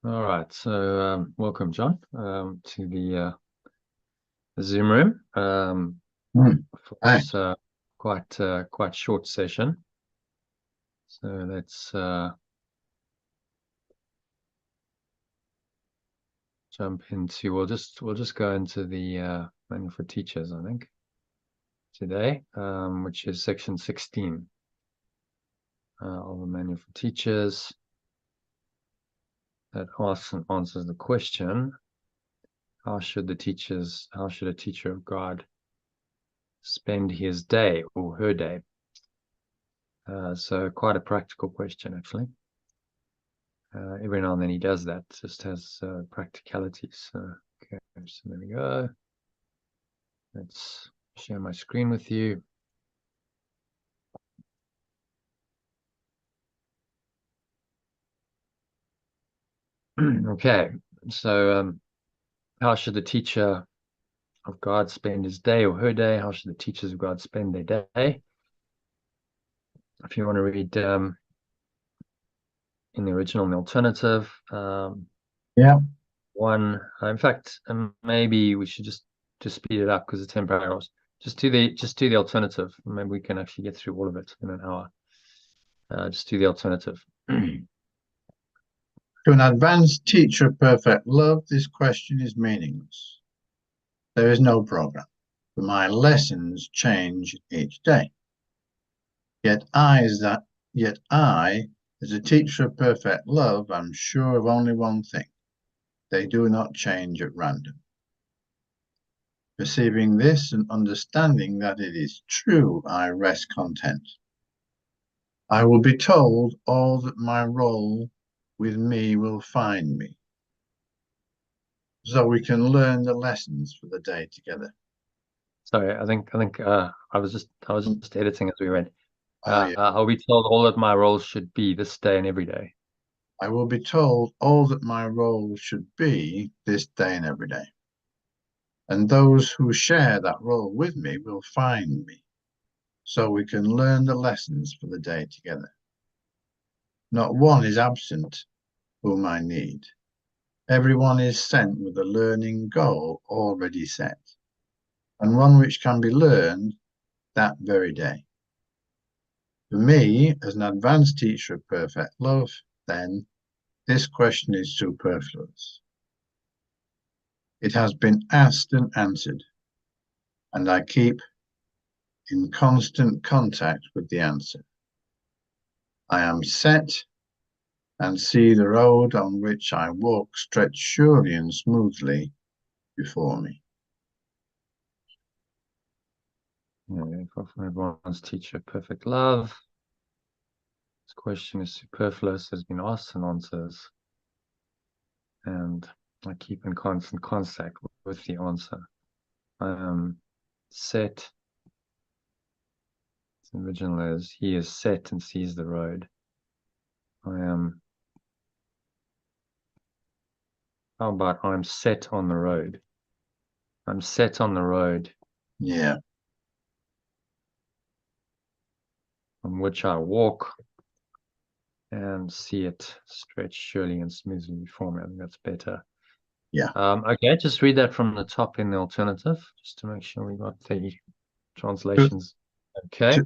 All right, so welcome, John, to the Zoom room for Thanks. this quite short session. So let's jump into. We'll just go into the manual for teachers, I think, today, which is section 16 of the manual for teachers that asks and answers the question: how should a teacher of God spend his day or her day? So quite a practical question, actually. Every now and then he does that, just has practicalities. Okay, so there we go. Let's share my screen with you. Okay, so how should the teacher of God spend his day or her day? How should the teachers of God spend their day? If you want to read in the original and the alternative, Yeah. in fact, maybe we should just speed it up because it's 10 paragraphs. Just do the alternative. Maybe we can actually get through all of it in an hour. Just do the alternative. To an advanced teacher of perfect love, this question is meaningless. There is no program, for my lessons change each day. Yet I, as a teacher of perfect love, am sure of only one thing: they do not change at random. Perceiving this and understanding that it is true, I rest content. I will be told all that my role with me will find me, so we can learn the lessons for the day together. Sorry, I think I was just editing as we went. Yeah. I'll be told all that my roles should be this day and every day. I will be told all that my role should be this day and every day. And those who share that role with me will find me, so we can learn the lessons for the day together. Not one is absent whom I need. Everyone is sent with a learning goal already set, and one which can be learned that very day. For me, as an advanced teacher of perfect love, then, this question is superfluous. It has been asked and answered, and I keep in constant contact with the answer. I am set and see the road on which I walk stretch surely and smoothly before me. From everyone's teacher, perfect love. This question is superfluous, has been asked and answers, and I keep in constant contact with the answer. I am set. The original is he is set and sees the road. I am. How about I'm set on the road? I'm set on the road. Yeah. On which I walk and see it stretch surely and smoothly before me. I think that's better. Yeah. Okay, just read that from the top in the alternative, just to make sure we got the translations. Okay.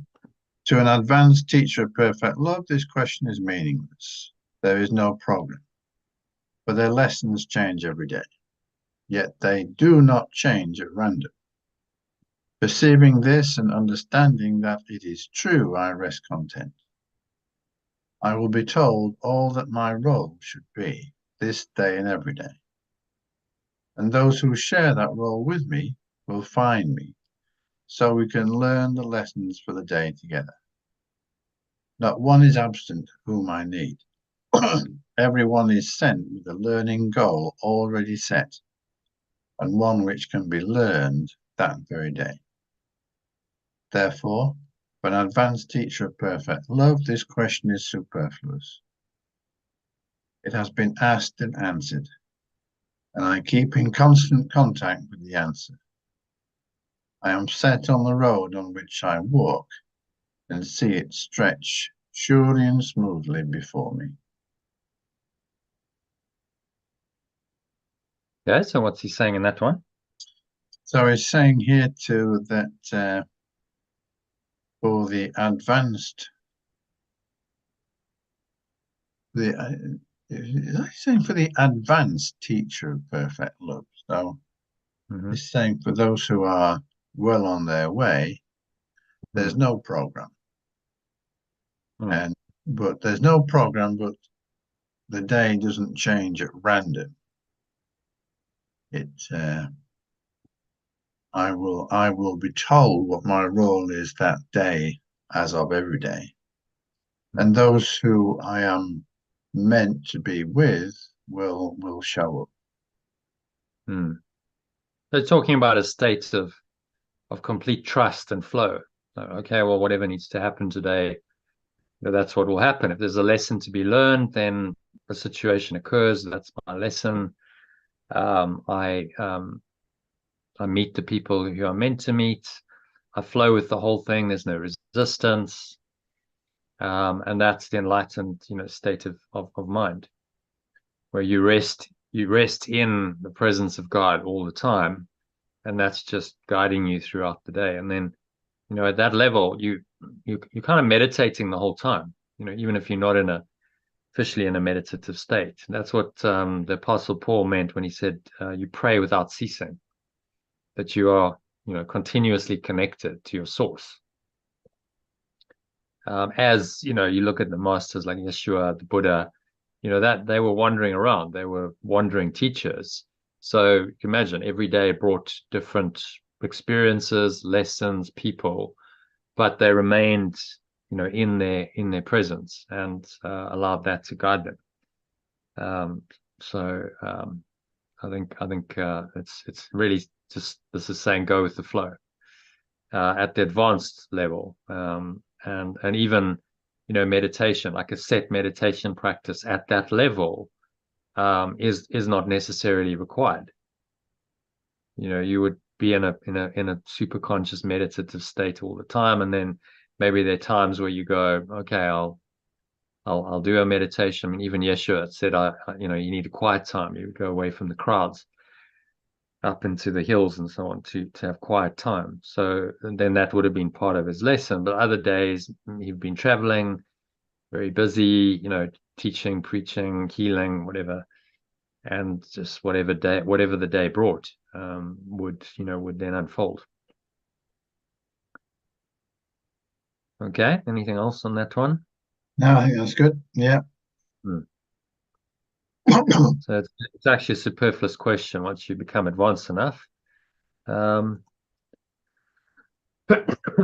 To an advanced teacher of perfect love, this question is meaningless. There is no problem, for their lessons change every day, yet they do not change at random. Perceiving this and understanding that it is true, I rest content. I will be told all that my role should be this day and every day. And those who share that role with me will find me, so we can learn the lessons for the day together. Not one is absent whom I need. Everyone is sent with a learning goal already set, and one which can be learned that very day. Therefore, for an advanced teacher of perfect love, this question is superfluous. It has been asked and answered, and I keep in constant contact with the answer. I am set on the road on which I walk and see it stretch surely and smoothly before me. Okay, so what's he saying in that one? So he's saying here too that for the advanced, the is that saying for the advanced teacher of perfect love? So Hmm. he's saying for those who are well on their way, there's Mm. no program, Mm. and but there's no program, but the day doesn't change at random. It I will be told what my role is that day as of every day. And Mm. those who I am meant to be with will show up. Mm. They're talking about a state of complete trust and flow. So, okay, well, whatever needs to happen today, that's what will happen. If there's a lesson to be learned, then a situation occurs. That's my lesson. Um, I um, I meet the people who are meant to meet. I flow with the whole thing. There's no resistance, and that's the enlightened, state of mind where you rest in the presence of God all the time, and that's just guiding you throughout the day. And then, at that level, you're kind of meditating the whole time. Even if you're not officially in a meditative state. That's what the Apostle Paul meant when he said, "You pray without ceasing." That you are, continuously connected to your source. As you look at the masters like Yeshua, the Buddha, that they were wandering around. They were wandering teachers. So you can imagine every day brought different experiences, lessons, people, but they remained, in their presence and allowed that to guide them. Um, so I think it's really just this is saying go with the flow at the advanced level, and even meditation, like a set meditation practice at that level, is not necessarily required. You would be in a super conscious meditative state all the time, and then maybe there are times where you go, okay, I'll do a meditation. I mean, even Yeshua said, you need a quiet time. You go away from the crowds up into the hills and so on to have quiet time. So then that would have been part of his lesson. But other days he'd been traveling, very busy, teaching, preaching, healing, whatever, and just whatever the day brought, would then unfold. Okay. Anything else on that one? No, I think that's good. Yeah. Hmm. So it's actually a superfluous question once you become advanced enough. Um,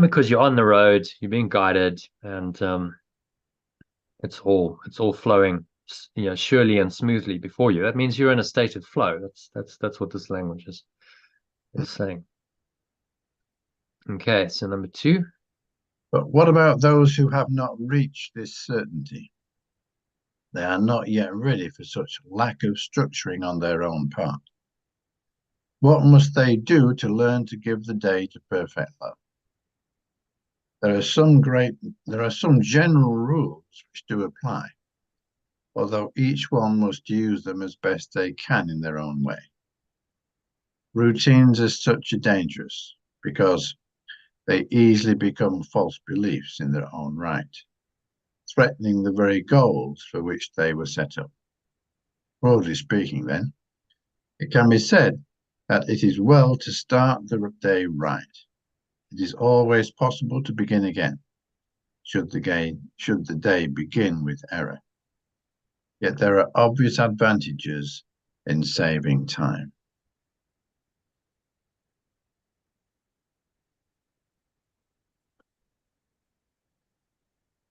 because you're on the road, you're being guided, and it's all flowing, surely and smoothly before you. That means you're in a state of flow. That's what this language is saying. Okay, so number two. But what about those who have not reached this certainty? They are not yet ready for such lack of structuring on their own part. What must they do to learn to give the day to perfect love? There are some general rules which do apply, although each one must use them as best they can in their own way. Routines as such are dangerous because they easily become false beliefs in their own right, threatening the very goals for which they were set up. Broadly speaking, then, it can be said that it is well to start the day right. It is always possible to begin again, should the day begin with error. Yet there are obvious advantages in saving time.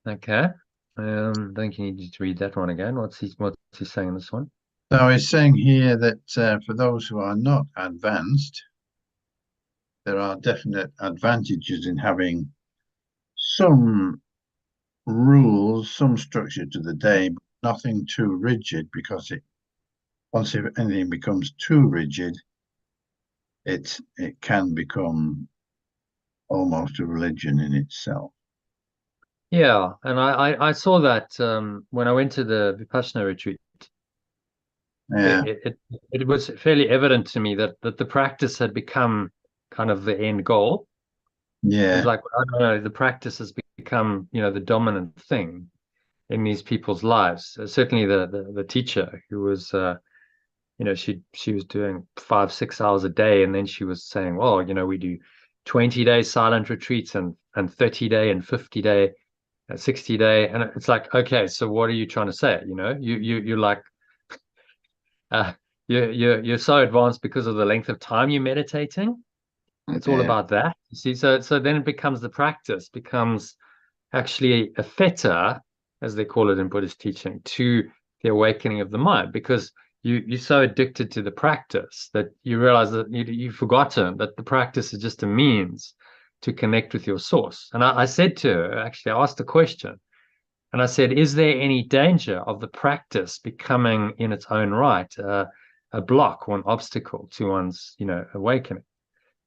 Okay. I think you need to read that one again. What's he saying in this one? So it's saying here that for those who are not advanced, there are definite advantages in having some rules, some structure to the day, but nothing too rigid because once anything becomes too rigid, it can become almost a religion in itself. Yeah, and I saw that when I went to the Vipassana retreat. Yeah. it was fairly evident to me that the practice had become kind of the end goal. It was Yeah. like, I don't know, the practice has become, the dominant thing in these people's lives. Certainly the teacher who was, she was doing 5 6 hours a day, and then she was saying, well, we do 20-day silent retreats and 30-day and 50-day, 60-day, and it's like, okay, so what are you trying to say? You're like, uh, you're so advanced because of the length of time you're meditating. It's all Yeah. about that. You see, so then it becomes the practice becomes actually a fetter, as they call it in Buddhist teaching, to the awakening of the mind, because you're so addicted to the practice that you realize that you've forgotten that the practice is just a means to connect with your source. And I said to her, actually, I asked a question, and I said, is there any danger of the practice becoming in its own right a block or an obstacle to one's, awakening?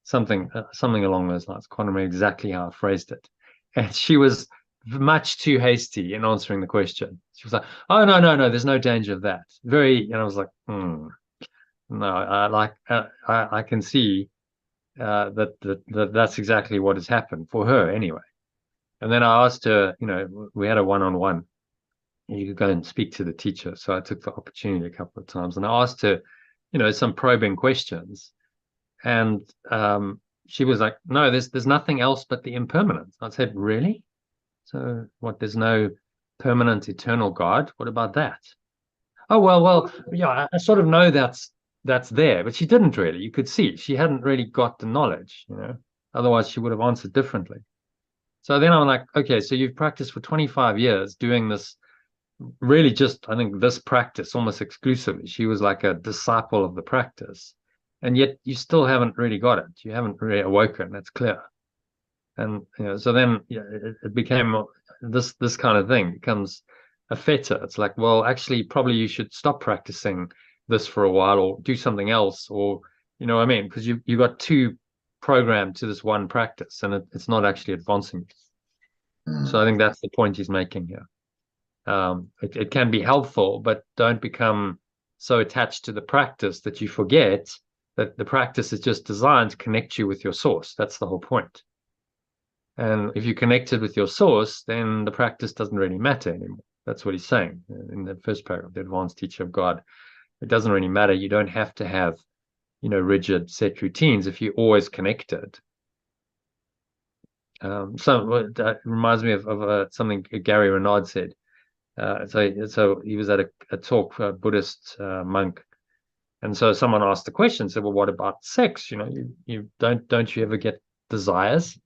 Something along those lines. I can't remember exactly how I phrased it. And she was much too hasty in answering the question. She was like, "Oh, no, no, no, there's no danger of that." And I was like, no, I can see that's exactly what has happened for her anyway. And then I asked her, we had a one-on-one. You could go and speak to the teacher. So I took the opportunity a couple of times, and I asked her, some probing questions. And she was like, "No, there's nothing else but the impermanence." I said, "Really? So what? There's no permanent, eternal God? What about that?" Oh, well, yeah, I sort of know that's there, but she didn't really. You could see she hadn't really got the knowledge, Otherwise, she would have answered differently. So then I'm like, okay, so you've practiced for 25 years doing this, really just, I think, this practice almost exclusively. She was like a disciple of the practice, and yet you still haven't really got it. You haven't really awoken. That's clear. And so then it became this kind of thing becomes a fetter. It's like, well, actually, probably you should stop practicing this for a while, or do something else, or what I mean, because you got too programmed to this one practice, and it's not actually advancing. So I Mm. think that's the point he's making here. It can be helpful, but don't become so attached to the practice that you forget that the practice is just designed to connect you with your source. That's the whole point. And if you connected with your source, then the practice doesn't really matter anymore. That's what he's saying in the first paragraph, the advanced teacher of God. It doesn't really matter. You don't have to have, rigid set routines if you're always connected. So that reminds me of something Gary Renard said. So he was at a talk, a Buddhist monk, and so someone asked the question, said, "Well, what about sex? You don't you ever get desires?"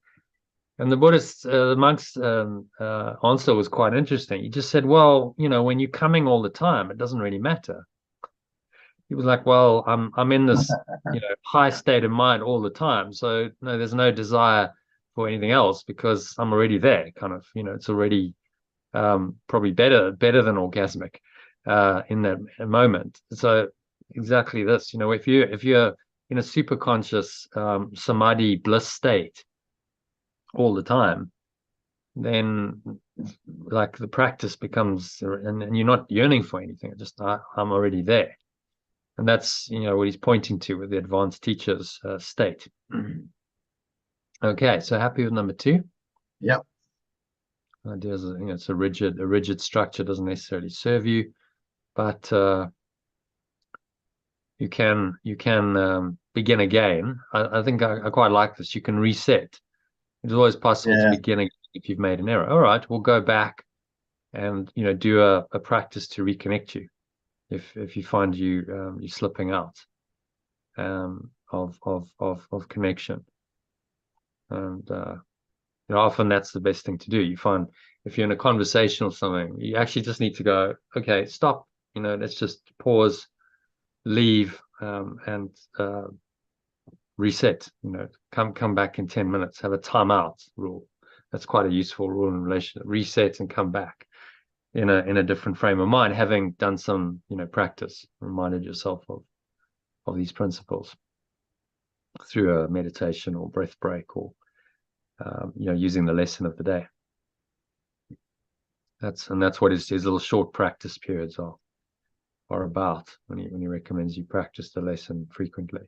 And the monk's answer was quite interesting. He just said, "Well, when you're coming all the time, it doesn't really matter." He was like, "Well, I'm in this, high state of mind all the time, so no, there's no desire for anything else because I'm already there. Kind of, it's already probably better than orgasmic in that moment." So exactly this, if you're in a super conscious samadhi bliss state all the time, then like the practice becomes, and you're not yearning for anything. Just I'm already there, and that's what he's pointing to with the advanced teacher's state. Okay, so happy with number two. Yep. Ideas, it's a rigid structure doesn't necessarily serve you, but you can begin again. I think I quite like this. You can reset. It's always possible to Yeah. begin again if you've made an error. All right, we'll go back and do a practice to reconnect you if you find you're slipping out of connection. And often that's the best thing to do. You find if you're in a conversation or something, you actually just need to go, okay, stop. Let's just pause, leave, and reset. Come back in 10 minutes. Have a timeout rule. That's quite a useful rule in relation. Reset and come back in a different frame of mind, having done some practice, reminded yourself of these principles through a meditation or breath break, or using the lesson of the day. That's what his little short practice periods are are about when he recommends you practice the lesson frequently.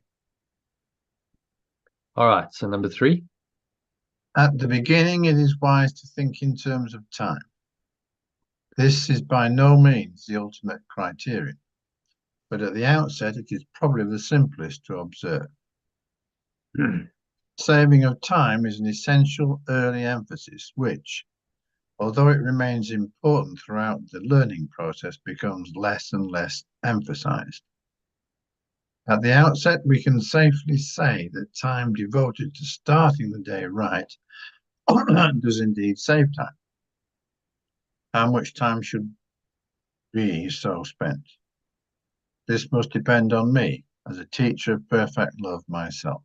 All right, so number 3. At the beginning, it is wise to think in terms of time. This is by no means the ultimate criterion, but at the outset, it is probably the simplest to observe. Saving of time is an essential early emphasis, which, although it remains important throughout the learning process, becomes less and less emphasized. At the outset, we can safely say that time devoted to starting the day right does indeed save time. How much time should be so spent? This must depend on me as a teacher of perfect love myself.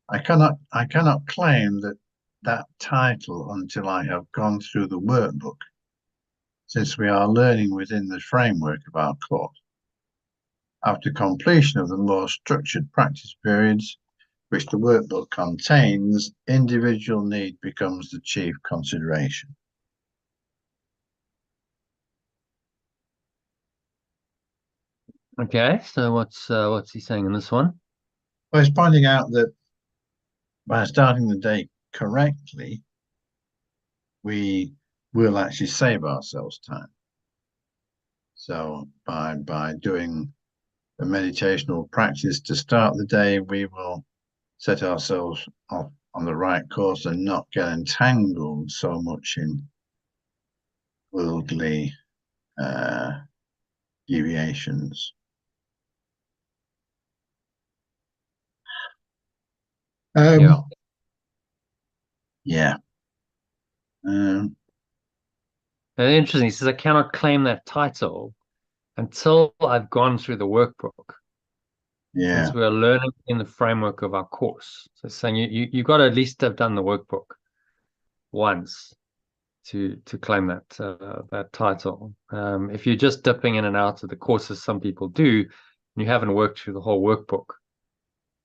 I cannot claim that title until I have gone through the workbook, since we are learning within the framework of our course. After completion of the more structured practice periods, which the workbook contains, individual need becomes the chief consideration. Okay, so what's he saying in this one? Well, he's pointing out that by starting the day correctly, we will actually save ourselves time. So by doing a meditational practice to start the day, we will set ourselves off on the right course and not get entangled so much in worldly deviations. Yeah. Yeah. Interesting. He says, I cannot claim that title until I've gone through the workbook, Yeah. since we are learning in the framework of our course. So saying you got to at least have done the workbook once to claim that title. If you're just dipping in and out of the course, as some people do, and you haven't worked through the whole workbook,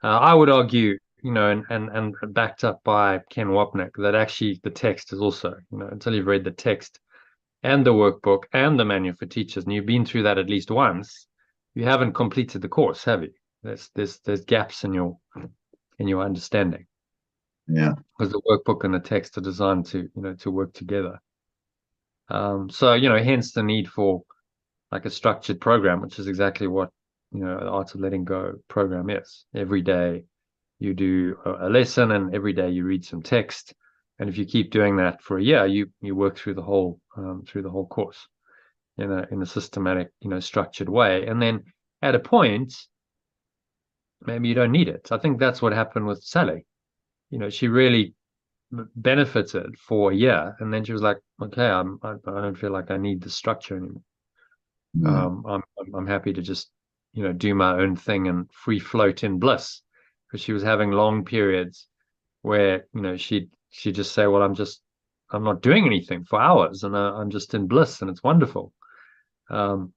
I would argue, and backed up by Ken Wapnick, that actually the text is also, until you've read the text and the workbook and the manual for teachers, and you've been through that at least once, you haven't completed the course, have you? There's gaps in your understanding. Yeah. Because the workbook and the text are designed to work together. So hence the need for like a structured program, which is exactly what the Art of Letting Go program is. Every day you do a lesson, and every day you read some text. And if you keep doing that for a year, you work through the whole course in a systematic, structured way. And then at a point, maybe you don't need it. I think that's what happened with Sally. She really benefited for a year, and then she was like, okay, I don't feel like I need the structure anymore. I'm happy to just do my own thing and free float in bliss, because she was having long periods where she'd just say, well, I'm not doing anything for hours, and I'm just in bliss, and it's wonderful. And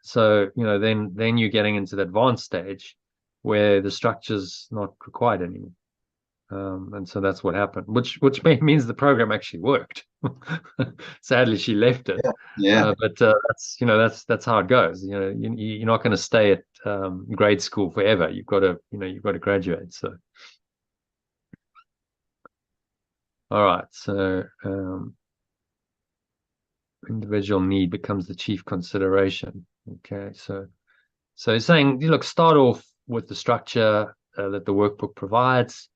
so then you're getting into the advanced stage where the structure's not required anymore. And so that's what happened, which means the program actually worked. Sadly, she left it. Yeah. But that's how it goes. You're not going to stay at grade school forever. You've got to graduate. So, all right. So individual need becomes the chief consideration. Okay. So he's saying, look, start off with the structure that the workbook provides.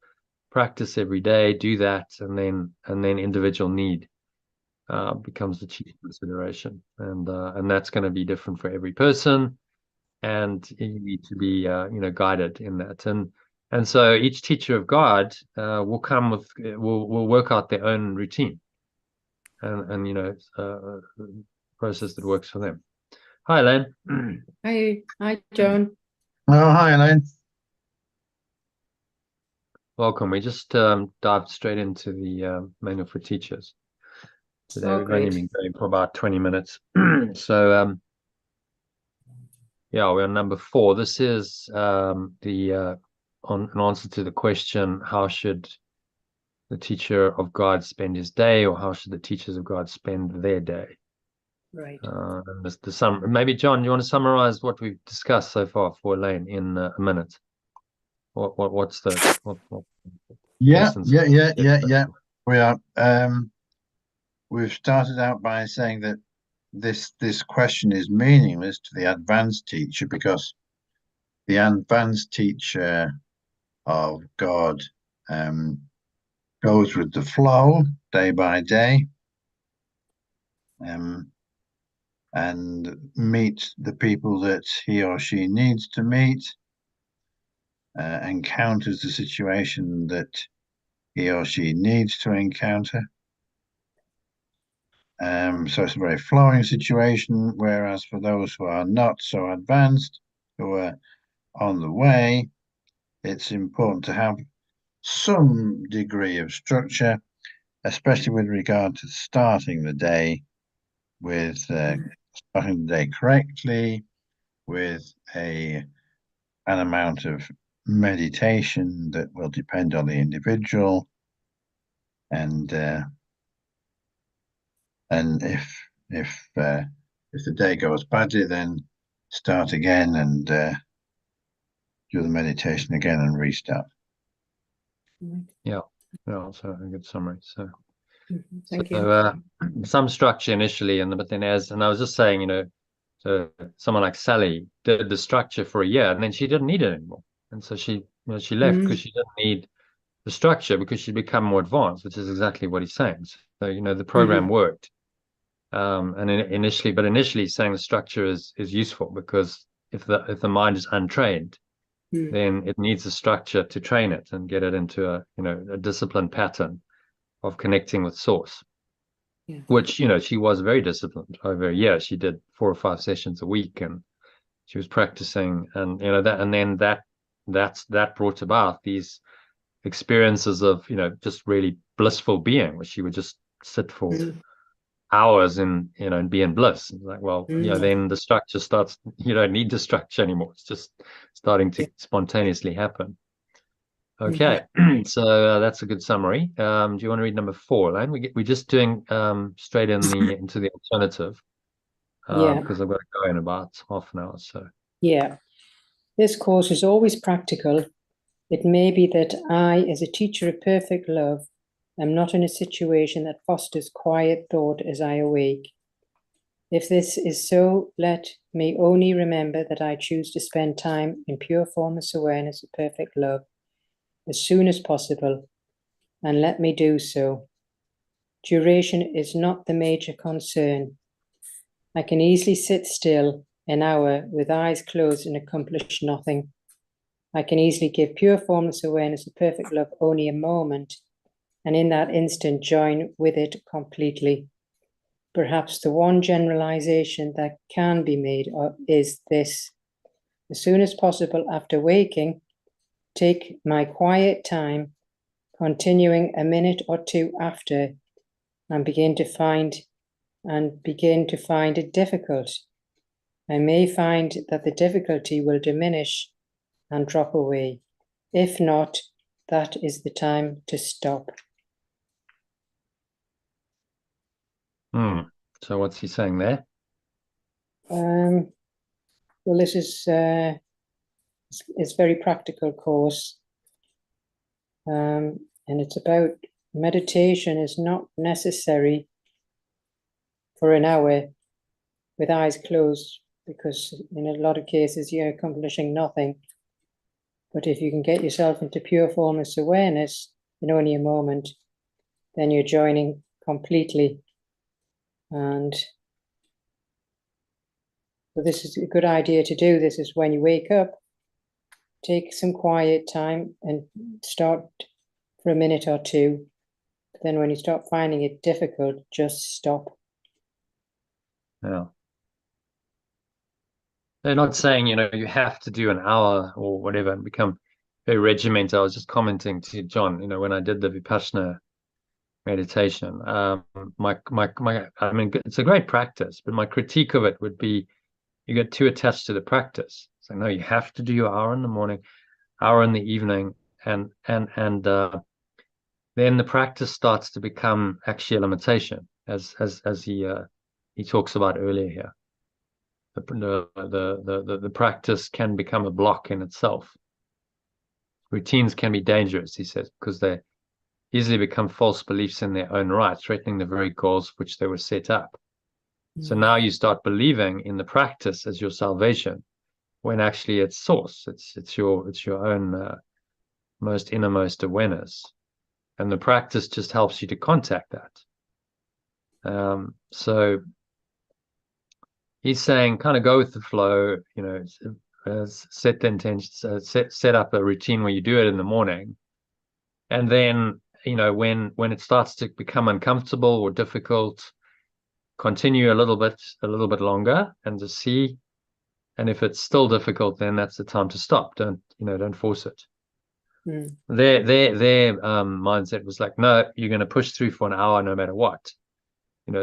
Practice every day. Do that, and then individual need becomes the chief consideration, and that's going to be different for every person, and you need to be guided in that, and so each teacher of God will come with will work out their own routine, and process that works for them. Hi, Elaine. Hi, John. Oh, hi, Elaine. Welcome. We just dived straight into the manual for teachers today. Oh, We've only great. been going for about 20 minutes. So yeah, we're on number 4. This is on an answer to the question, how should the teacher of God spend his day, or how should the teachers of God spend their day? Right. And maybe John, you want to summarize what we've discussed so far for Elaine in a minute? What's the what Yeah, essence? yeah. We are. We've started out by saying that this question is meaningless to the advanced teacher because the advanced teacher of God goes with the flow day by day, and meets the people that he or she needs to meet, encounters the situation that he or she needs to encounter. So it's a very flowing situation, whereas for those who are not so advanced, who are on the way, it's important to have some degree of structure, especially with regard to starting the day with starting the day correctly, with an amount of meditation that will depend on the individual, and if the day goes badly, then start again and do the meditation again and restart. Yeah, so a good summary. So, Thank you. Some structure initially, but then and I was just saying, so someone like Sally did the structure for a year, and then she didn't need it anymore, and so she left because she didn't need the structure because she'd become more advanced, which is exactly what he's saying. So the program worked, and initially saying the structure is useful because if the mind is untrained, then it needs a structure to train it and get it into a disciplined pattern of connecting with source. Yeah. Which she was very disciplined over a year. She did 4 or 5 sessions a week, and she was practicing, and then that brought about these experiences of just really blissful being, where she would just sit for hours and be in bliss. It's like, well, then the structure starts. You don't need the structure anymore. It's just starting to spontaneously happen. Okay, so that's a good summary. Do you want to read number 4, Elaine? We're just doing straight into the alternative because I've got to go in about half an hour. So yeah, this course is always practical. It may be that I, as a teacher of perfect love, am not in a situation that fosters quiet thought as I awake. If this is so, let me only remember that I choose to spend time in pure formless awareness of perfect love as soon as possible, and let me do so. Duration is not the major concern. I can easily sit still an hour with eyes closed and accomplish nothing. I can easily give pure formless awareness of perfect love only a moment, and in that instant join with it completely. Perhaps the one generalization that can be made is this: as soon as possible after waking, take my quiet time, continuing a minute or two after, and begin to find it difficult. I may find that the difficulty will diminish and drop away. If not, that is the time to stop. So what's he saying there? Well, this is it's very practical course, and it's about meditation is not necessary for an hour with eyes closed, because in a lot of cases you're accomplishing nothing. But if you can get yourself into pure formless awareness in only a moment, then you're joining completely. And so this is a good idea to do. This is when you wake up, take some quiet time and start for a minute or two. But then when you start finding it difficult, just stop. Yeah. They're not saying, you have to do an hour or whatever and become very regimented. I was just commenting to John, when I did the Vipassana meditation, I mean, it's a great practice, but my critique of it would be you get too attached to the practice. So no, you have to do your hour in the morning, hour in the evening, and then the practice starts to become actually a limitation, as he he talks about earlier here. The practice can become a block in itself. Routines can be dangerous, he says, because they easily become false beliefs in their own right, threatening the very goals which they were set up. So now you start believing in the practice as your salvation, when actually it's source. It's your own most innermost awareness, and the practice just helps you to contact that. So he's saying, kind of go with the flow. Set the intention, set up a routine where you do it in the morning, and then when it starts to become uncomfortable or difficult, continue a little bit longer and just see. And if it's still difficult, then that's the time to stop. Don't force it. Their mindset was like, no, you're going to push through for an hour no matter what.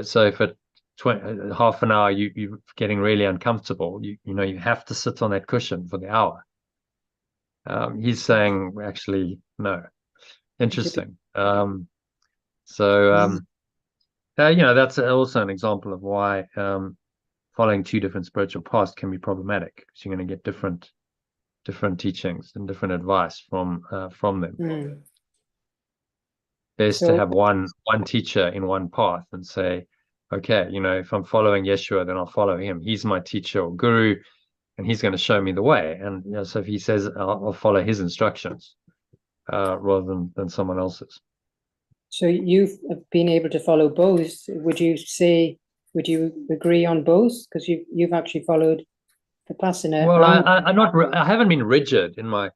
So if at half an hour you're getting really uncomfortable, you have to sit on that cushion for the hour. He's saying, actually, no. Interesting. That's also an example of why following two different spiritual paths can be problematic, because you're going to get different teachings and different advice from them. Best to have one teacher in one path and say, okay, if I'm following Yeshua, then I'll follow him. He's my teacher or guru, and he's going to show me the way. And so if he says, I'll follow his instructions rather than someone else's. So you've been able to follow both. Would you agree on both? Because you've actually followed Vipassana. Well, I haven't been rigid in my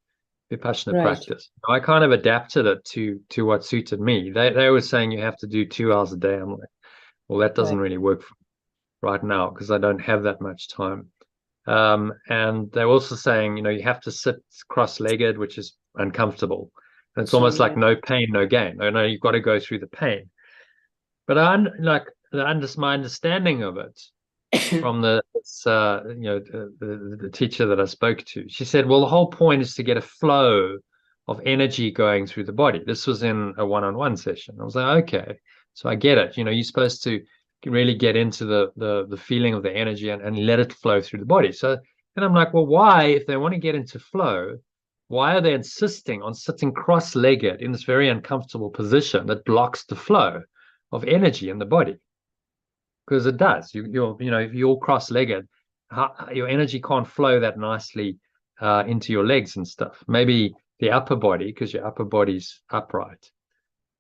Vipassana practice. I kind of adapted it to what suited me. They were saying you have to do 2 hours a day. I'm like, well, that doesn't really work for me right now, because I don't have that much time. And they're also saying, you have to sit cross-legged, which is uncomfortable. And it's almost like no pain, no gain. I know you've got to go through the pain. But my understanding of it from the teacher that I spoke to, she said, well, the whole point is to get a flow of energy going through the body. This was in a one-on-one session. I was like, okay, so I get it. You're supposed to really get into the feeling of the energy and let it flow through the body. So then I'm like, well, why, if they want to get into flow, why are they insisting on sitting cross-legged in this very uncomfortable position that blocks the flow of energy in the body? Because it does. If you're cross-legged, your energy can't flow that nicely into your legs and stuff. Maybe the upper body, because your upper body's upright.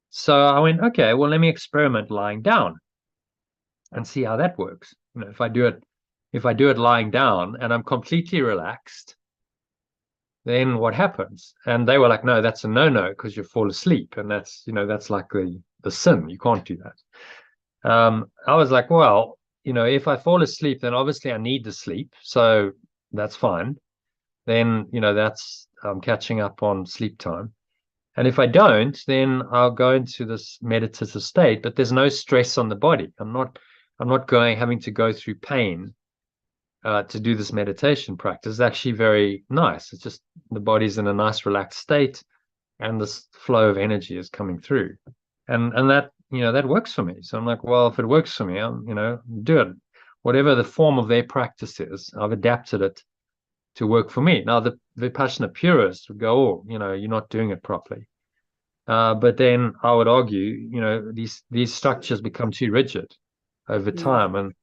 So I went, okay, well, let me experiment lying down and see how that works. If I do it lying down and I'm completely relaxed, then what happens? And they were like, no, that's a no-no, because you fall asleep, and that's like the sin. You can't do that. I was like, well, if I fall asleep, then obviously I need the sleep, so that's fine. Then that's catching up on sleep time. And if I don't, then I'll go into this meditative state, but there's no stress on the body. I'm not having to go through pain to do this meditation practice. It's actually very nice. It's just the body's in a nice relaxed state, and this flow of energy is coming through, and that that works for me. So I'm like, well, if it works for me, I'm do it. Whatever the form of their practice is, I've adapted it to work for me. Now the Vipassana purists would go, oh, you're not doing it properly. But then I would argue, these structures become too rigid over time, and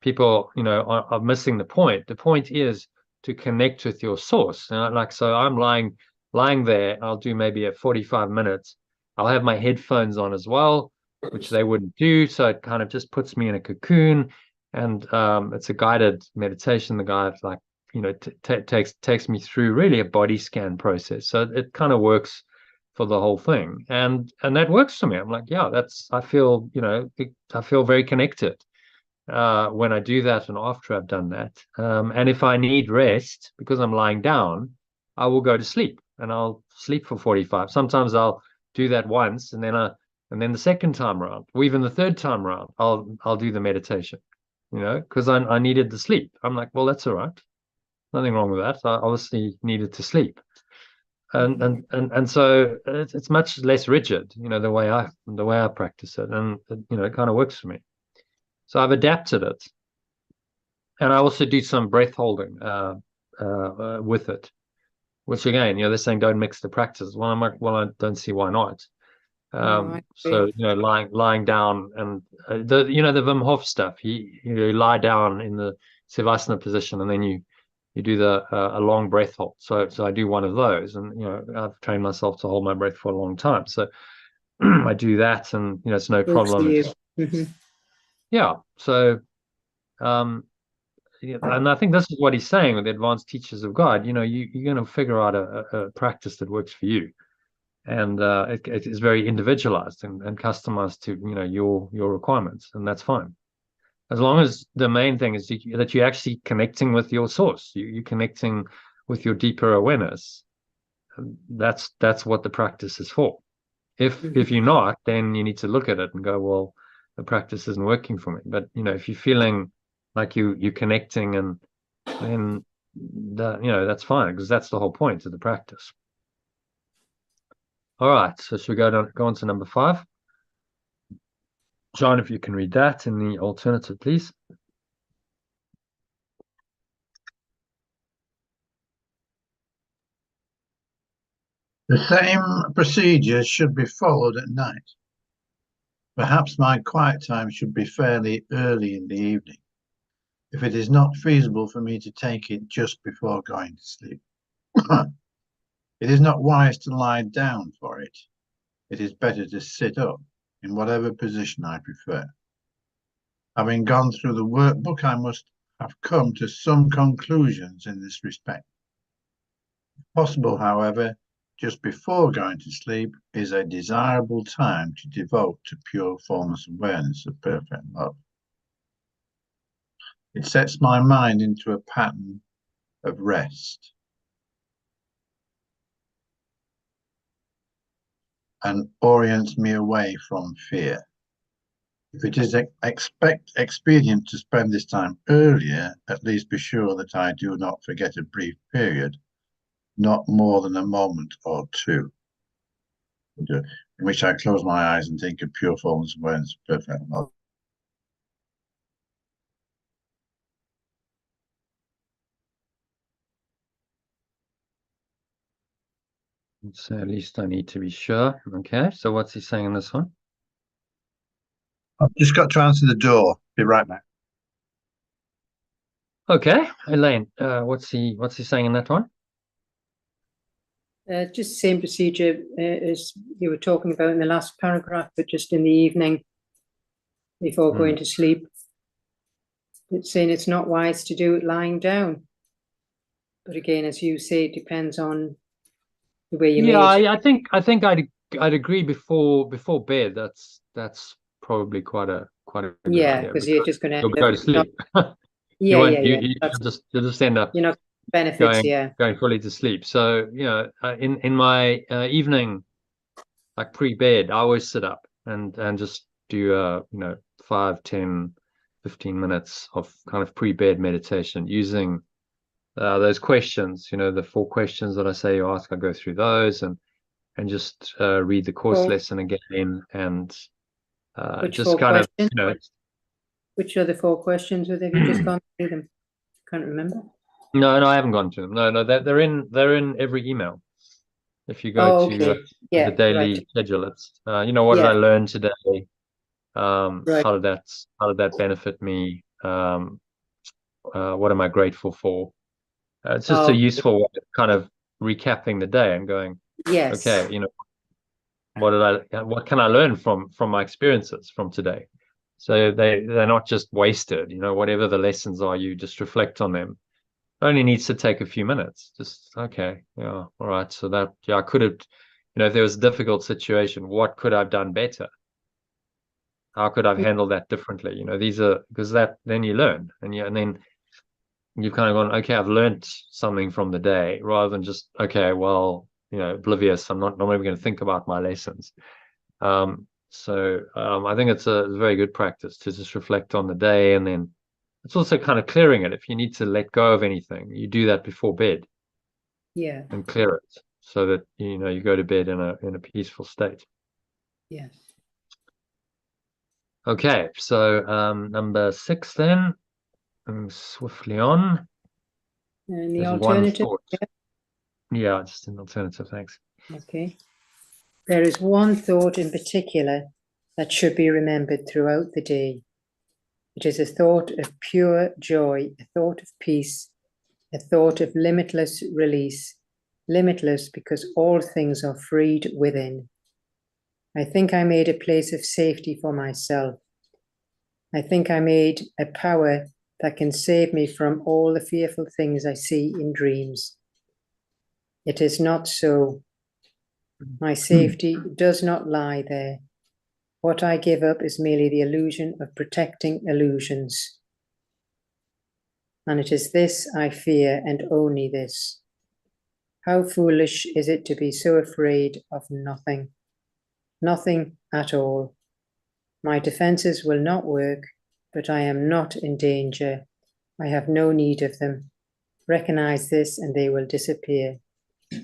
people, are missing the point. The point is to connect with your source. So I'm lying there. I'll do maybe 45 minutes. I'll have my headphones on as well, which they wouldn't do. So it kind of just puts me in a cocoon, and it's a guided meditation. The guide takes me through really a body scan process. So it kind of works for the whole thing, and that works for me. I'm like, yeah, I feel very connected when I do that, and after I've done that. And if I need rest because I'm lying down, I will go to sleep, and I'll sleep for 45. Sometimes I'll do that once, and then the second time around, or even the third time around, I'll do the meditation, because I needed the sleep. I'm like, well, that's all right. Nothing wrong with that. I obviously needed to sleep. And so it's much less rigid, the way I practice it, and it kind of works for me. So I've adapted it, and I also do some breath holding with it. Which again, they're saying don't mix the practice. Well, I'm like, well, I don't see why not. No, I So agree. lying down, and the Wim Hof stuff. You lie down in the Savasana position, and then you do a long breath hold. So I do one of those, and I've trained myself to hold my breath for a long time. So I do that, and it's no Good for problem. you. It's Mhm. yeah. So and I think this is what he's saying with the advanced teachers of God. You're going to figure out a practice that works for you, and it is very individualized and customized to your requirements, and that's fine. As long as the main thing is that you're actually connecting with your source, you're connecting with your deeper awareness. That's what the practice is for. If Mhm. you're not, then you need to look at it and go, well, the practice isn't working for me. But if you're feeling like you're connecting, and then that's fine, because that's the whole point of the practice. All right, so should we go on to number 5? John, if you can read that in the alternative, please. The same procedures should be followed at night. Perhaps my quiet time should be fairly early in the evening, if it is not feasible for me to take it just before going to sleep. It is not wise to lie down for it. It is better to sit up, in whatever position I prefer. Having gone through the workbook, I must have come to some conclusions in this respect. Possible, however, just before going to sleep is a desirable time to devote to pure formless awareness of perfect love. It sets my mind into a pattern of rest and orients me away from fear. If it is expedient to spend this time earlier, at least be sure that I do not forget a brief period, not more than a moment or two, in which I close my eyes and think of pure formless awareness of perfect love. So at least I need to be sure. Okay, so what's he saying in this one? I've just got to answer the door. Be right back. Okay, Elaine, what's he saying in that one? Just the same procedure as you were talking about in the last paragraph, but just in the evening before going to sleep. It's saying it's not wise to do it lying down. But again, as you say, it depends on the way you Yeah, made. I think I'd agree before bed. That's probably quite a good Yeah, idea, because you're because just going to you'll end go up to not. sleep. You Yeah, won't. yeah, yeah. You'll just end up You're not benefits. Yeah. going fully to sleep. So in my evening, like pre-bed, I always sit up and just do 5, 10, 15 minutes of kind of pre-bed meditation using those questions. The 4 questions that I say you ask. I go through those and just read the course Four. lesson again, and Which just 4 kind of questions? Which are the 4 questions? Or have you just gone through them? Can't remember. No, I haven't gone to them. No, they're in every email. If you go Oh, to okay. the Yeah. Right. daily schedule, it's what did I Yeah. learn today? Right. How did that benefit me? What am I grateful for? It's just a Oh, useful way of kind of recapping the day and going, yes. okay, what can I learn from my experiences from today? So they're not just wasted. Whatever the lessons are, you just reflect on them. Only needs to take a few minutes. Just okay, yeah, all right. So that, yeah, I could have, if there was a difficult situation, what could I've done better? How could I've handled that differently? These are, because that then you learn, and then you've kind of gone, okay, I've learned something from the day, rather than just, okay, well, oblivious. I'm not even going to think about my lessons. I think it's a very good practice to just reflect on the day, and then it's also kind of clearing it. If you need to let go of anything, you do that before bed Yeah. and clear it, so that you go to bed in a peaceful state. Yes. Okay, so number 6 then. Moving swiftly on. And the There's one alternative, thought. Yeah, just an alternative, thanks. okay. There is one thought in particular that should be remembered throughout the day. It is a thought of pure joy, a thought of peace, a thought of limitless release, limitless because all things are freed within. I think I made a place of safety for myself. I think I made a power that can save me from all the fearful things I see in dreams. It is not so. My safety does not lie there. What I give up is merely the illusion of protecting illusions. And it is this I fear, and only this. How foolish is it to be so afraid of nothing? Nothing at all. My defenses will not work, but I am not in danger. I have no need of them. Recognize this and they will disappear.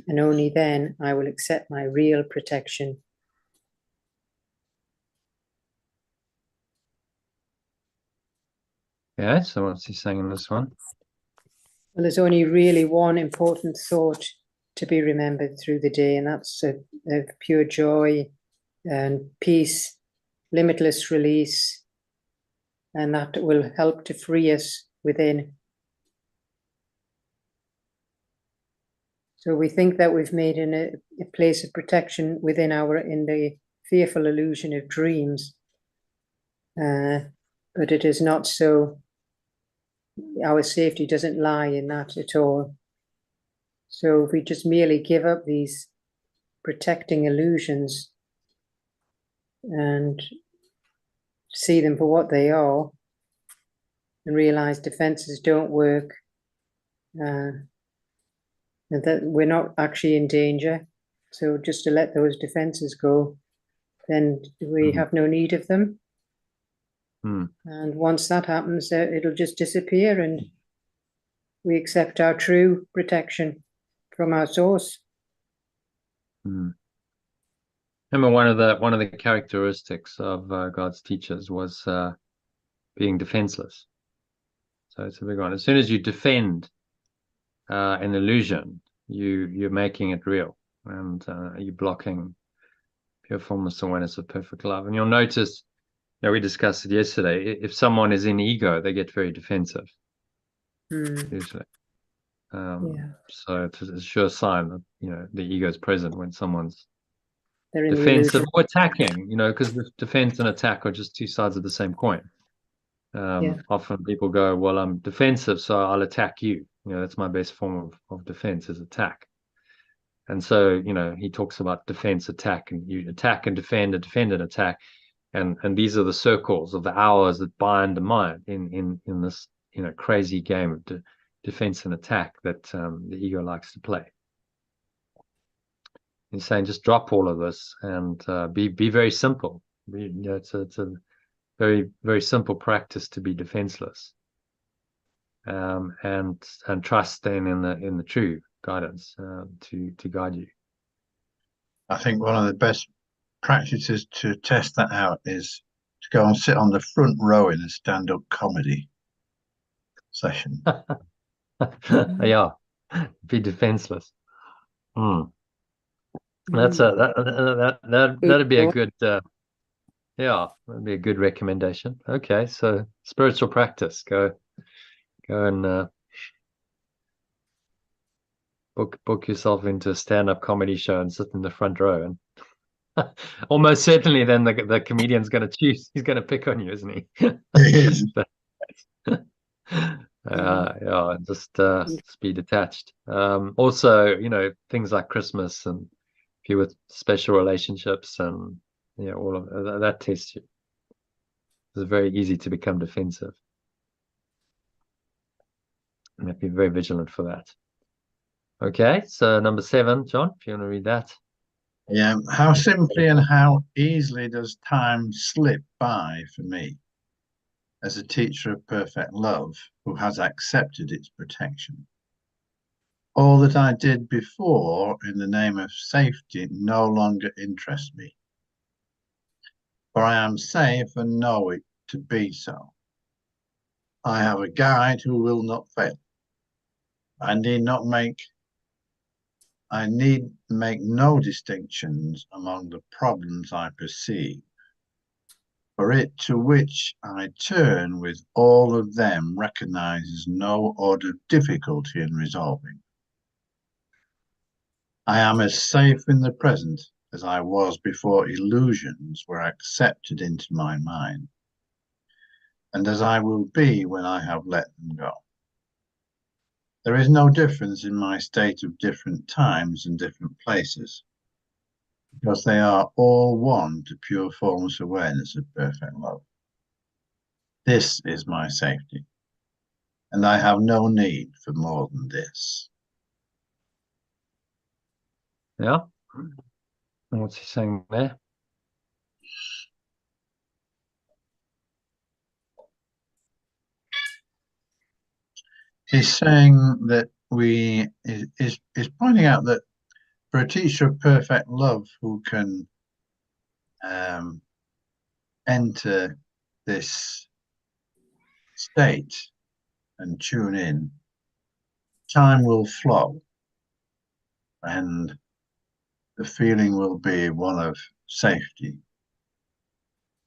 And only then I will accept my real protection. Yeah, so what's he saying in this one? Well, there's only really one important thought to be remembered through the day, and that's of pure joy and peace, limitless release, and that will help to free us within. So we think that we've made a place of protection within in the fearful illusion of dreams, but it is not so. Our safety doesn't lie in that at all. So if we just merely give up these protecting illusions and see them for what they are and realize defenses don't work, and that we're not actually in danger. So just to let those defenses go, then we have no need of them. And once that happens, it'll just disappear and we accept our true protection from our source. Remember, one of the characteristics of God's teachers was being defenseless. So it's a big one. As soon as you defend an illusion, you're making it real, and you're blocking pure formless awareness of perfect love. And you'll notice, we discussed it yesterday. If someone is in ego, they get very defensive. Usually. So it's a sure sign that the ego is present when someone's defensive or attacking, because the defense and attack are just two sides of the same coin. Often people go, well, I'm defensive, so I'll attack you. That's my best form of defense, is attack. And so, he talks about defense, attack, and you attack and defend and attack. And these are the circles of the hours that bind the mind in this, crazy game of defense and attack that the ego likes to play. He's saying just drop all of this and be very simple. It's a very, very simple practice to be defenseless, and trust then in the true guidance to guide you. I think one of the best practices to test that out is to go and sit on the front row in a stand-up comedy session. Yeah, be defenseless. That'd be a good that'd be a good recommendation. Okay, so spiritual practice. Go and book yourself into a stand-up comedy show and sit in the front row, and almost certainly then the comedian's going to choose. He's going to pick on you, isn't he? Just be detached. Also, things like Christmas and if you're with special relationships and all of that tests you. It's very easy to become defensive. You have to be very vigilant for that. Okay, so number 7, John, if you want to read that. Yeah, how simply and how easily does time slip by for me as a teacher of perfect love who has accepted its protection. All that I did before in the name of safety no longer interests me. for I am safe and know it to be so. I have a guide who will not fail. I need make no distinctions among the problems I perceive, for it to which I turn with all of them recognizes no order of difficulty in resolving. I am as safe in the present as I was before illusions were accepted into my mind, and as I will be when I have let them go. There is no difference in my state of different times and different places, because they are all one to pure formless awareness of perfect love. This is my safety, and I have no need for more than this. Yeah. And what's he saying there? He's saying that is pointing out that for a teacher of perfect love who can enter this state and tune in, time will flow and the feeling will be one of safety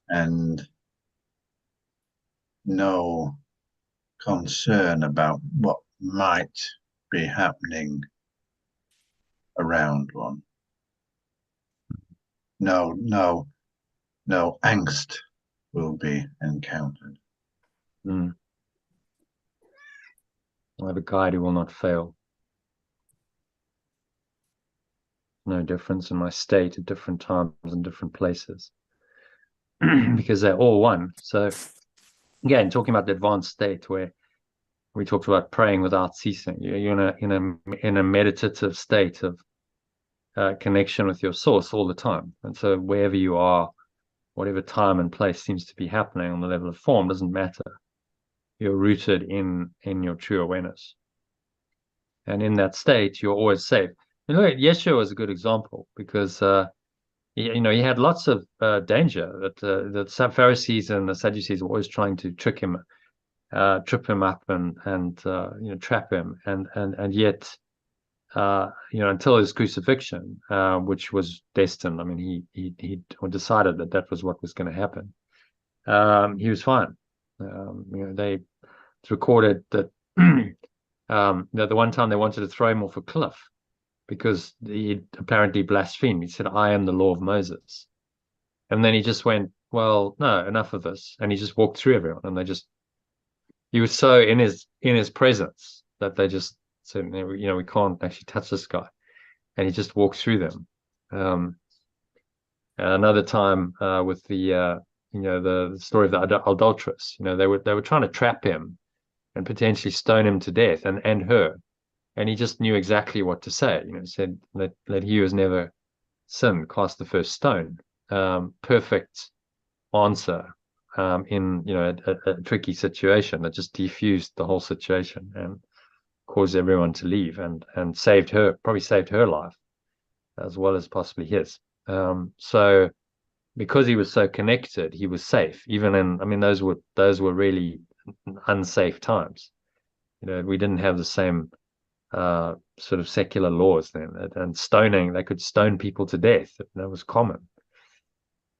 and no concern about what might be happening around one. No angst will be encountered. I have a guide who will not fail. No difference in my state at different times and different places. Because they're all one. So again, talking about the advanced state where we talked about praying without ceasing. You're in a meditative state of connection with your source all the time. And so wherever you are, whatever time and place seems to be happening on the level of form doesn't matter. You're rooted in your true awareness. And in that state, you're always safe. And look, Yeshua was a good example because he had lots of danger that the Pharisees and the Sadducees were always trying to trip him up and trap him, and yet until his crucifixion, which was destined. I mean, he decided that was what was going to happen. He was fine. It's recorded that the one time they wanted to throw him off a cliff because he apparently blasphemed. He said, "I am the law of Moses," and then he just went, "Well, no, enough of this," and he just walked through everyone, and he was so in his presence that they just said, we can't actually touch this guy, and he just walked through them. Another time with the story of the adulteress, they were trying to trap him and potentially stone him to death, and her, and he just knew exactly what to say. Said that he was never sinned, cast the first stone. Perfect answer in a tricky situation that just defused the whole situation and caused everyone to leave and probably saved her life as well as possibly his. So because he was so connected, he was safe. Even those were really unsafe times. We didn't have the same sort of secular laws then, and stoning, they could stone people to death. That was common.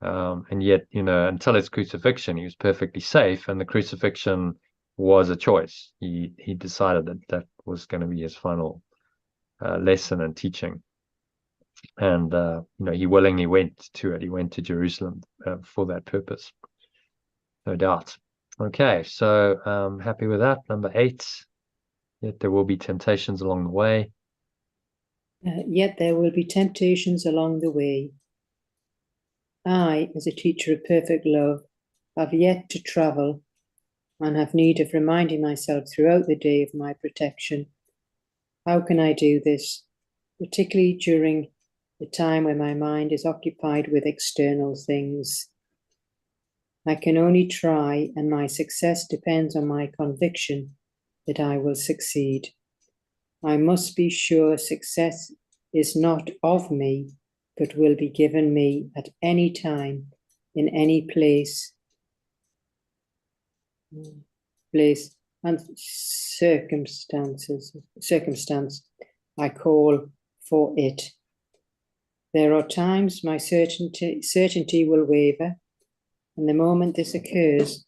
And yet, until his crucifixion, he was perfectly safe, and the crucifixion was a choice. He decided that was going to be his final lesson and teaching, and he willingly went to it. He went to Jerusalem for that purpose, no doubt. Okay, so happy with that. Number 8. Yet there will be temptations along the way. Yet there will be temptations along the way. I, as a teacher of perfect love, have yet to travel and have need of reminding myself throughout the day of my protection. How can I do this, particularly during the time when my mind is occupied with external things? I can only try, and my success depends on my conviction that I will succeed. I must be sure success is not of me, but will be given me at any time in any place and circumstance I call for it. There are times my certainty will waver, and the moment this occurs,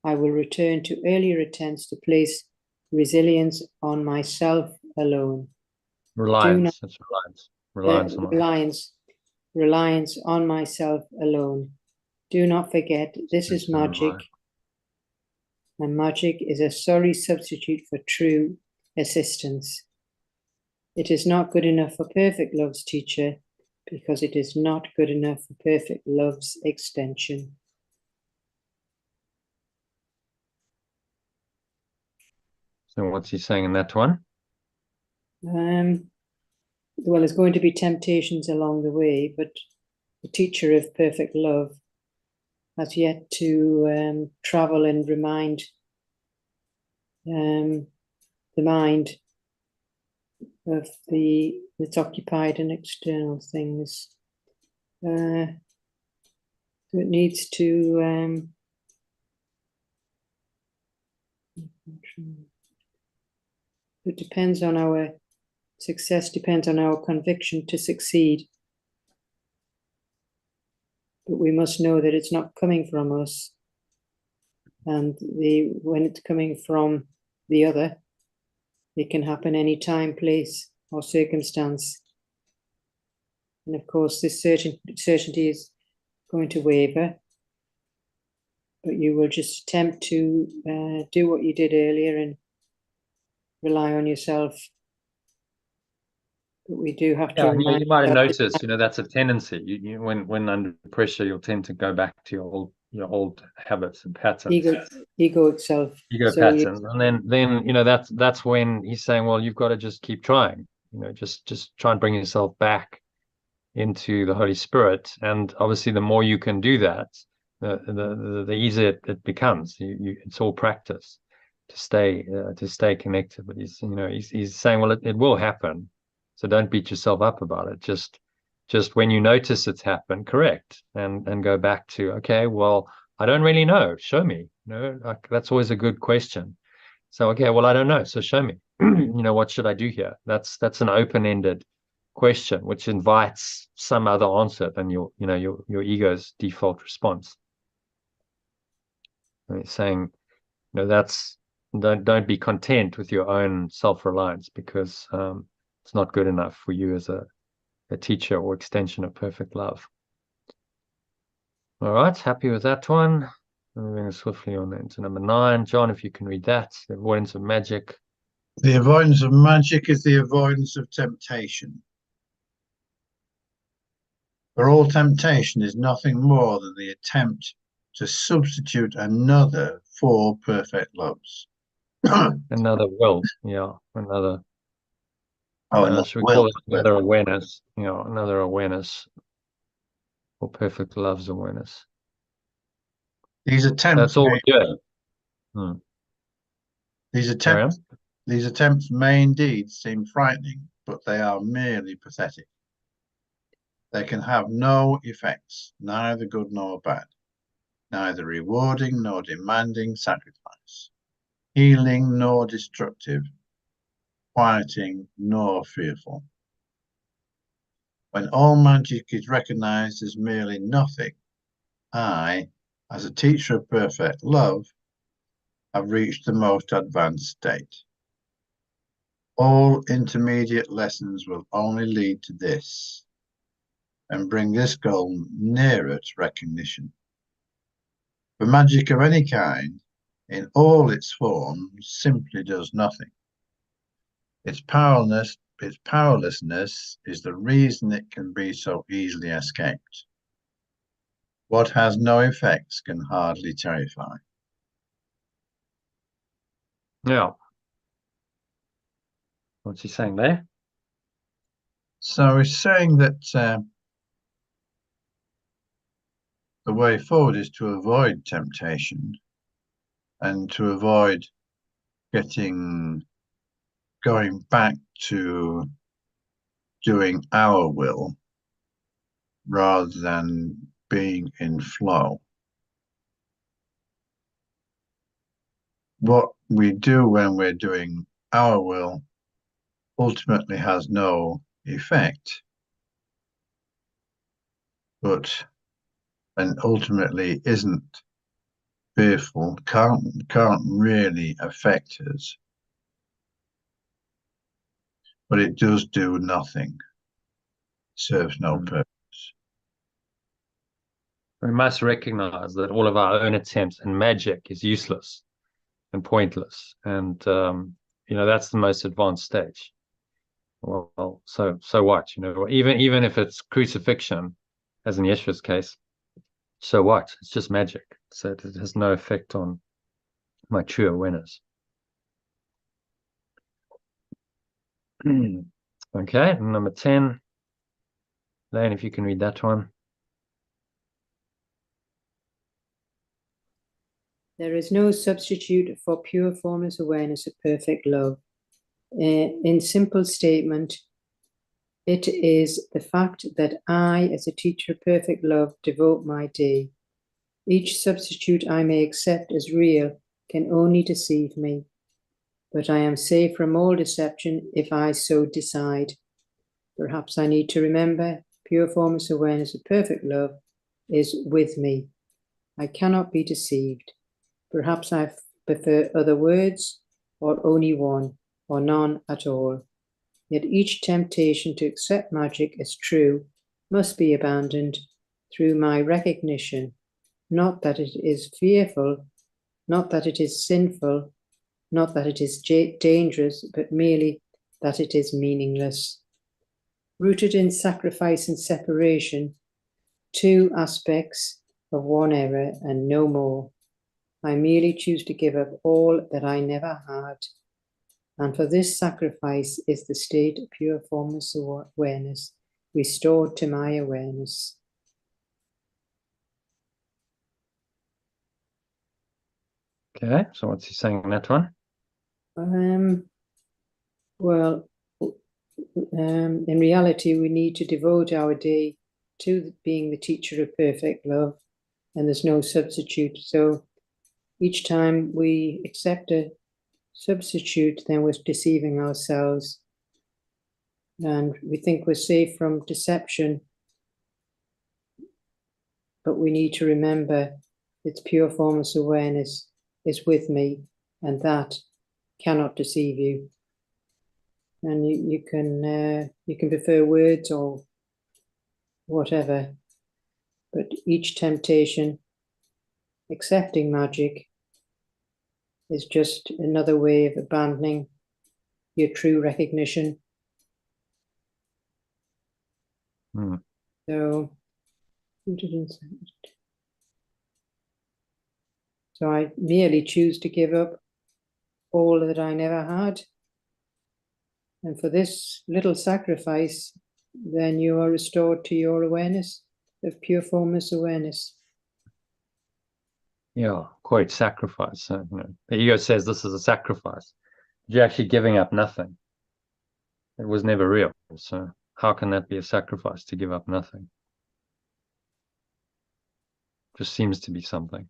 I will return to earlier attempts to place resilience on myself alone. Reliance. That's reliance. Reliance on myself alone. Do not forget, this is magic. And magic is a sorry substitute for true assistance. It is not good enough for perfect love's teacher, because it is not good enough for perfect love's extension. So what's he saying in that one? Well, there's going to be temptations along the way, but the teacher of perfect love has yet to travel and remind the mind of its occupied and external things. So it needs to it depends on our success, depends on our conviction to succeed. But we must know that it's not coming from us. And when it's coming from the other, it can happen any time, place, or circumstance. And of course, this certainty is going to waver. But you will just attempt to do what you did earlier and rely on yourself. But we do have to remind you might have noticed, that's a tendency. When under pressure, you'll tend to go back to your old habits and patterns. Ego itself. Patterns. And then that's when he's saying, well, you've got to just keep trying. Just try and bring yourself back into the Holy Spirit. And obviously the more you can do that, the easier it becomes. It's all practice to stay connected. But he's saying, well, it will happen. So don't beat yourself up about it. Just when you notice it's happened, correct, and go back to, okay, well, I don't really know. Show me. That's always a good question. So, okay, well, I don't know. So show me. What should I do here? That's an open-ended question, which invites some other answer than your ego's default response. And it's saying, don't be content with your own self-reliance, because it's not good enough for you as a teacher or extension of perfect love. All right, happy with that one. Moving swiftly on into number 9. John, if you can read that, the avoidance of magic. The avoidance of magic is the avoidance of temptation. For all temptation is nothing more than the attempt to substitute another for perfect loves. Another will, another. Should we call it another awareness? Another awareness, or perfect love's awareness. These attempts. That's all we're doing. These attempts may indeed seem frightening, but they are merely pathetic. They can have no effects, neither good nor bad, neither rewarding nor demanding sacrifice, healing nor destructive, quieting nor fearful. When all magic is recognized as merely nothing, I, as a teacher of perfect love, have reached the most advanced state. All intermediate lessons will only lead to this and bring this goal nearer to recognition. For magic of any kind, in all its forms, simply does nothing. Its powerlessness is the reason it can be so easily escaped. What has no effects can hardly terrify. Yeah. What's he saying there? So he's saying that the way forward is to avoid temptation and to avoid going back to doing our will rather than being in flow. What we do when we're doing our will ultimately has no effect, and ultimately isn't fearful, can't really affect us, but it does do nothing, serves no purpose. We must recognize that all of our own attempts and magic is useless and pointless. And, that's the most advanced stage. Well, so what? Even if it's crucifixion, as in Yeshua's case, so what? It's just magic. So it has no effect on my true awareness. Okay, number 10. Lane, if you can read that one. There is no substitute for pure formless awareness of perfect love. In simple statement, it is the fact that I, as a teacher of perfect love, devote my day. Each substitute I may accept as real can only deceive me, but I am safe from all deception if I so decide. Perhaps I need to remember pure formless awareness of perfect love is with me. I cannot be deceived. Perhaps I prefer other words, or only one, or none at all. Yet each temptation to accept magic as true must be abandoned through my recognition, not that it is fearful, not that it is sinful, not that it is dangerous, but merely that it is meaningless. Rooted in sacrifice and separation, two aspects of one error and no more. I merely choose to give up all that I never had. And for this sacrifice is the state of pure formless awareness, restored to my awareness. Okay, so what's he saying in that one? Well, in reality, we need to devote our day to being the teacher of perfect love, and there's no substitute. So each time we accept a substitute, then we're deceiving ourselves, and we think we're safe from deception, but we need to remember it's pure formless awareness is with me, and that cannot deceive you. And you can prefer words or whatever, but each temptation, accepting magic, is just another way of abandoning your true recognition. So I merely choose to give up all that I never had. And for this little sacrifice, then you are restored to your awareness of pure formless awareness. Yeah, quite sacrifice. The ego says this is a sacrifice. You're actually giving up nothing. It was never real. So how can that be a sacrifice to give up nothing? Just seems to be something.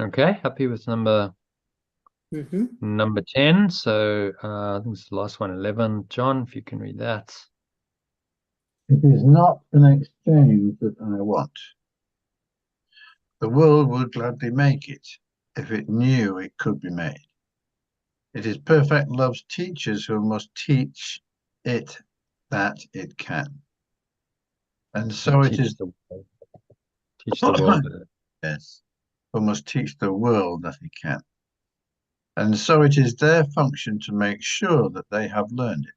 Okay, happy with number 10. So I think it's the last one, 11. John, if you can read that. It is not an exchange that I want. The world would gladly make it if it knew it could be made. It is perfect love's teachers who must teach it that it can. And so it is teach the world. Yes, who must teach the world that it can. And so it is their function to make sure that they have learned it.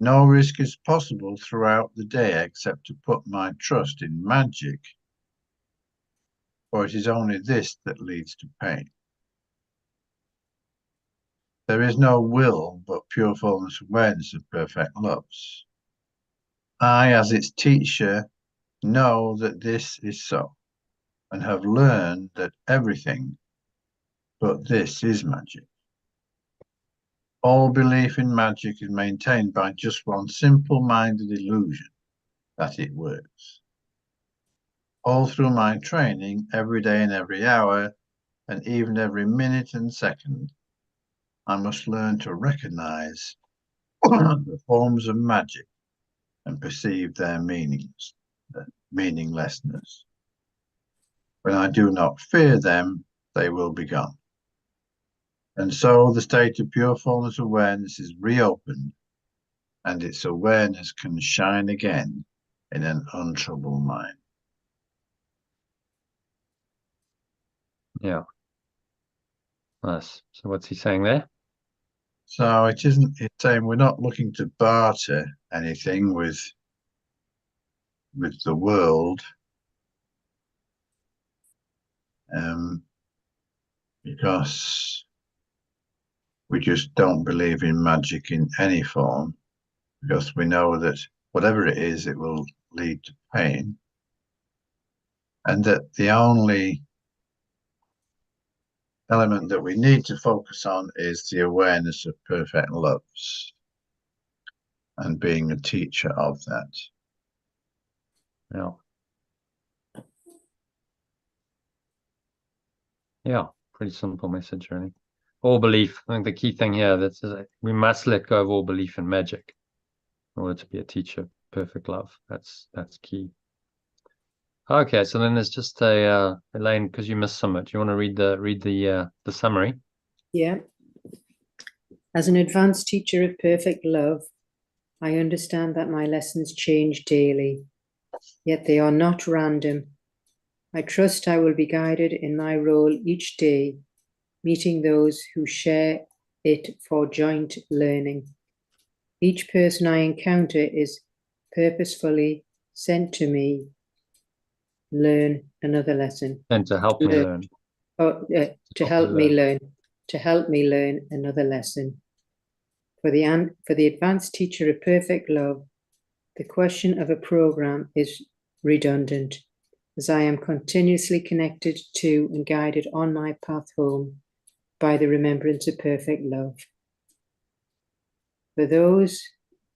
No risk is possible throughout the day except to put my trust in magic, for it is only this that leads to pain. There is no will but pure formless awareness of perfect loves. I, as its teacher, know that this is so, and have learned that everything but this is magic. All belief in magic is maintained by just one simple-minded illusion that it works. All through my training, every day and every hour, and even every minute and second, I must learn to recognize the forms of magic and perceive their meaninglessness. When I do not fear them, they will be gone. And so the state of pure formless awareness is reopened, and its awareness can shine again in an untroubled mind. Yeah. Nice. So what's he saying there? So it's saying we're not looking to barter anything with the world, because we just don't believe in magic in any form, because we know that whatever it is, it will lead to pain, and that the only element that we need to focus on is the awareness of perfect loves and being a teacher of that. Yeah. Yeah, pretty simple message, really. All belief. I think the key thing here is that we must let go of all belief in magic in order to be a teacher of perfect love. That's key. Okay, so then there's just a Elaine, because you missed some of it. Do you want to read the summary? Yeah. As an advanced teacher of perfect love, I understand that my lessons change daily, yet they are not random. I trust I will be guided in my role each day, meeting those who share it for joint learning. Each person I encounter is purposefully sent to me learn another lesson. And to help me learn. To help me learn another lesson. For the advanced teacher of perfect love, the question of a program is redundant, as I am continuously connected to and guided on my path home by the remembrance of perfect love. For those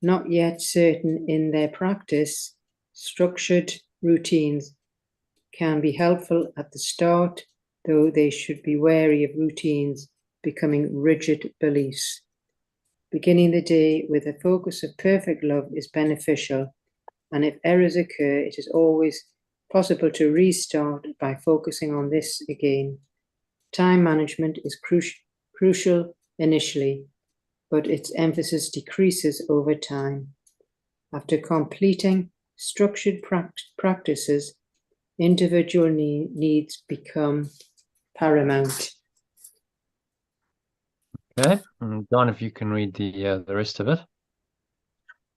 not yet certain in their practice, structured routines can be helpful at the start, though they should be wary of routines becoming rigid beliefs. Beginning the day with a focus of perfect love is beneficial, and if errors occur, it is always possible to restart by focusing on this again. Time management is crucial initially, but its emphasis decreases over time. After completing structured practices, individual needs become paramount. Okay, and John, if you can read the rest of it.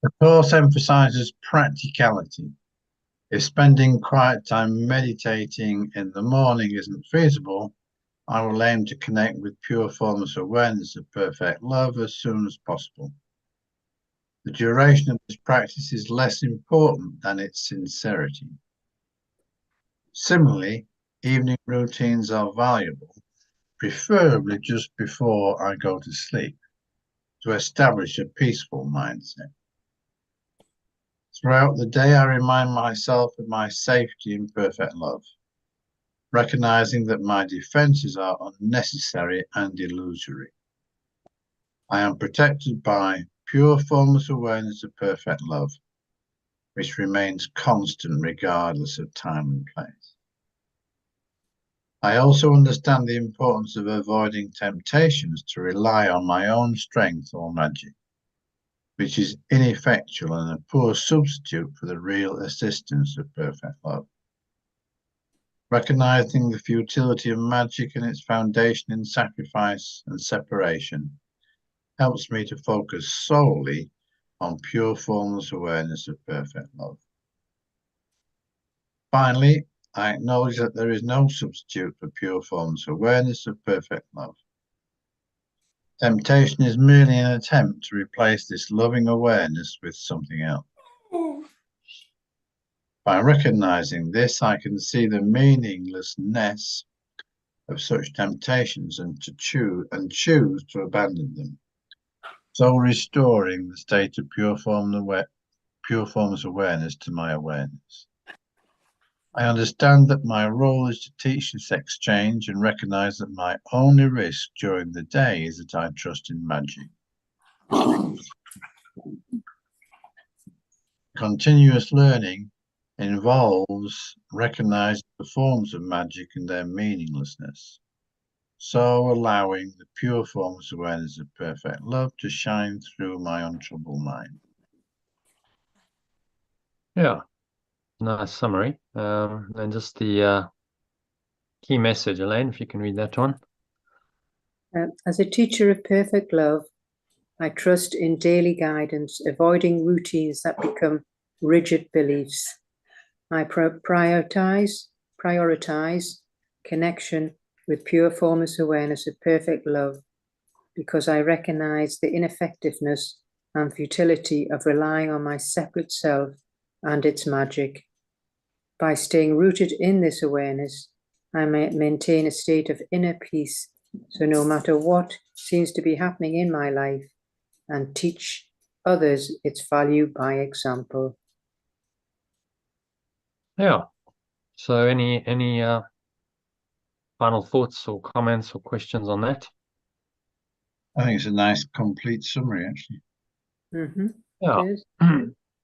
The course emphasizes practicality. If spending quiet time meditating in the morning isn't feasible, I will aim to connect with pure formless awareness of perfect love as soon as possible. The duration of this practice is less important than its sincerity. Similarly, evening routines are valuable, preferably just before I go to sleep, to establish a peaceful mindset. Throughout the day, I remind myself of my safety in perfect love, recognizing that my defenses are unnecessary and illusory. I am protected by pure formless awareness of perfect love, which remains constant regardless of time and place. I also understand the importance of avoiding temptations to rely on my own strength or magic, which is ineffectual and a poor substitute for the real assistance of perfect love. Recognizing the futility of magic and its foundation in sacrifice and separation helps me to focus solely on pure formless awareness of perfect love. Finally, I acknowledge that there is no substitute for pure formless awareness of perfect love. Temptation is merely an attempt to replace this loving awareness with something else. By recognizing this, I can see the meaninglessness of such temptations and choose to abandon them. so restoring the state of pure form's awareness to my awareness. I understand that my role is to teach this exchange and recognize that my only risk during the day is that I trust in magic. Continuous learning involves recognizing the forms of magic and their meaninglessness, so allowing the pure form's awareness of perfect love to shine through my untroubled mind. Yeah, nice summary. And just the key message, Elaine, if you can read that one. As a teacher of perfect love, I trust in daily guidance, avoiding routines that become rigid beliefs. I prioritize connection with pure formless awareness of perfect love, because I recognize the ineffectiveness and futility of relying on my separate self and its magic. By staying rooted in this awareness, I may maintain a state of inner peace, so no matter what seems to be happening in my life, and teach others its value by example. Yeah. So any final thoughts or comments or questions on that? I think it's a nice, complete summary, actually. Mm-hmm. Yeah.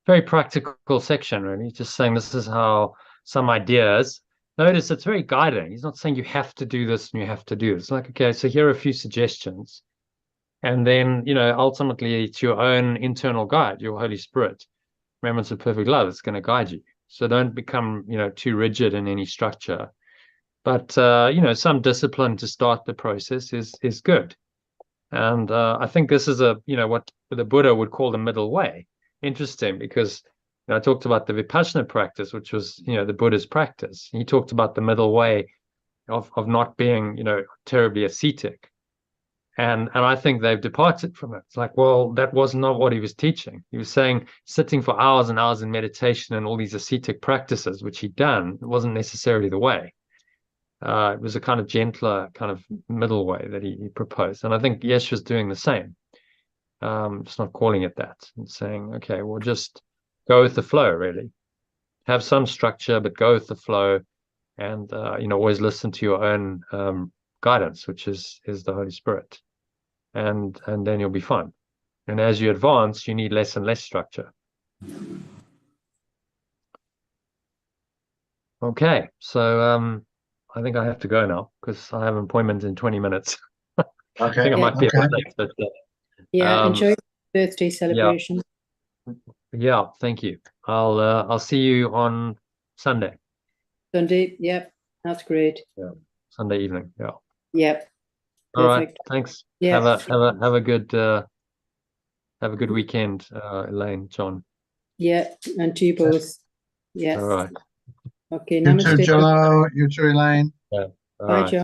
Very practical section, really. Just saying this is how some ideas. Notice it's very guiding. He's not saying you have to do this and you have to do this. It's like, okay, so here are a few suggestions. And then, ultimately it's your own internal guide, your Holy Spirit. Remembrance of perfect love, it's going to guide you. So don't become, too rigid in any structure. But, some discipline to start the process is good. And I think this is what the Buddha would call the middle way. Interesting, because I talked about the Vipassana practice, which was, the Buddha's practice. He talked about the middle way of not being, terribly ascetic. And I think they've departed from it. It's like, well, that was not what he was teaching. He was saying sitting for hours and hours in meditation and all these ascetic practices, which he'd done, it wasn't necessarily the way. It was a kind of gentler, kind of middle way that he proposed. And I think Yeshua's doing the same. Just not calling it that and saying, okay, well, just go with the flow, really. Have some structure, but go with the flow and, always listen to your own guidance, which is the Holy Spirit. And then you'll be fine. And as you advance, you need less and less structure. Okay, so I think I have to go now because I have an appointment in 20 minutes. Okay. I think I might be a bit late, but enjoy the birthday celebration. Yeah, thank you. I'll see you on Sunday. Sunday, yep, that's great. Yeah, Sunday evening. Yeah. Yep. All right. Perfect. Thanks. Yeah. Have a good weekend, Elaine, John. Yeah, and to you both. Yeah. All right. Okay. You too, Namaste. Jello. You too, Elaine. Yeah. All Bye, right. John.